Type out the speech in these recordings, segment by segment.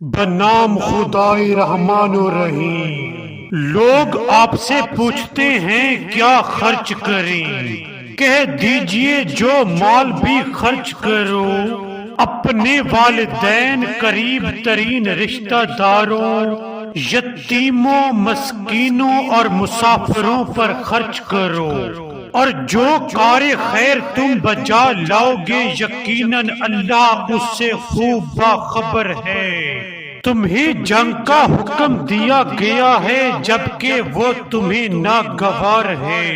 بنام خدائے رحمان و رحیم۔ لوگ آپ سے پوچھتے ہیں کیا خرچ کریں، کہہ دیجئے جو مال بھی خرچ کرو اپنے والدین، قریب ترین رشتہ داروں، یتیموں، مسکینوں اور مسافروں پر خرچ کرو، اور جو کار خیر تم بجا لاؤ گے یقیناً اللہ اس سے خوب باخبر ہے۔ تمہیں جنگ کا حکم دیا گیا ہے جبکہ وہ تمہیں ناگوار ہے،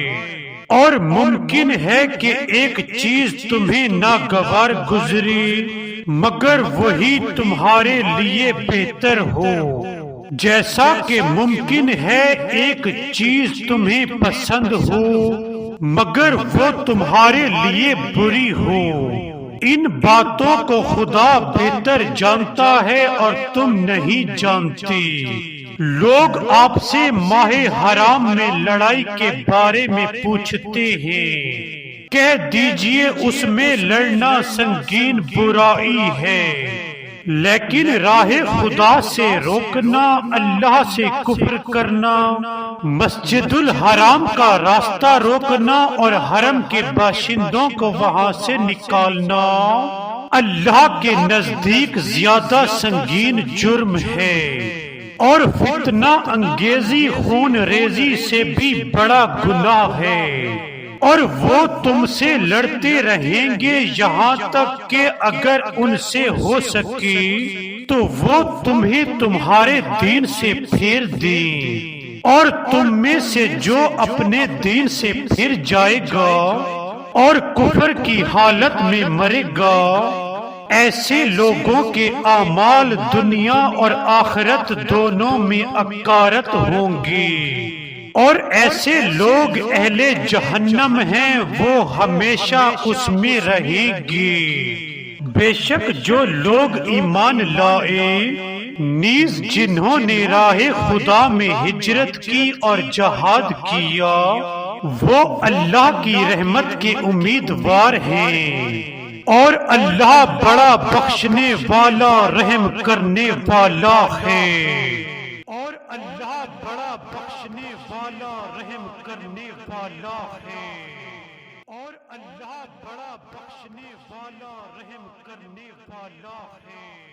اور ممکن ہے کہ ایک چیز تمہیں ناگوار گزری مگر وہی تمہارے لیے بہتر ہو، جیسا کہ ممکن ہے ایک چیز تمہیں پسند ہو مگر وہ تمہارے لیے بری ہو۔ ان باتوں کو خدا بہتر جانتا ہے اور تم نہیں جانتے۔ لوگ آپ سے ماہ حرام میں لڑائی کے بارے میں پوچھتے ہیں، کہہ دیجئے اس میں لڑنا سنگین برائی ہے، لیکن راہ خدا سے روکنا، اللہ سے کفر کرنا، مسجد الحرام کا راستہ روکنا اور حرم کے باشندوں کو وہاں سے نکالنا اللہ کے نزدیک زیادہ سنگین جرم ہے، اور فتنہ انگیزی خون ریزی سے بھی بڑا گناہ ہے، اور وہ تم سے لڑتے رہیں گے یہاں تک کہ اگر ان سے ہو سکے تو وہ تمہیں تمہارے دین سے پھیر دیں، اور تم میں سے جو اپنے دین سے پھر جائے گا اور کفر کی حالت میں مرے گا، ایسے لوگوں کے اعمال دنیا اور آخرت دونوں میں اکارت ہوں گے، اور ایسے لوگ اہل جہنم ہیں، وہ ہمیشہ اس میں رہیں گے۔ بے شک جو لوگ ایمان لائے نیز جنہوں نے راہ خدا میں ہجرت کی اور جہاد کیا وہ اللہ کی رحمت کے امیدوار ہیں، اور اللہ بڑا بخشنے والا رحم کرنے والا ہے، اور اللہ بڑا بخشنے والا رحم کرنے والا ہے، اور اللہ بڑا بخشنے والا رحم کرنے والا ہے۔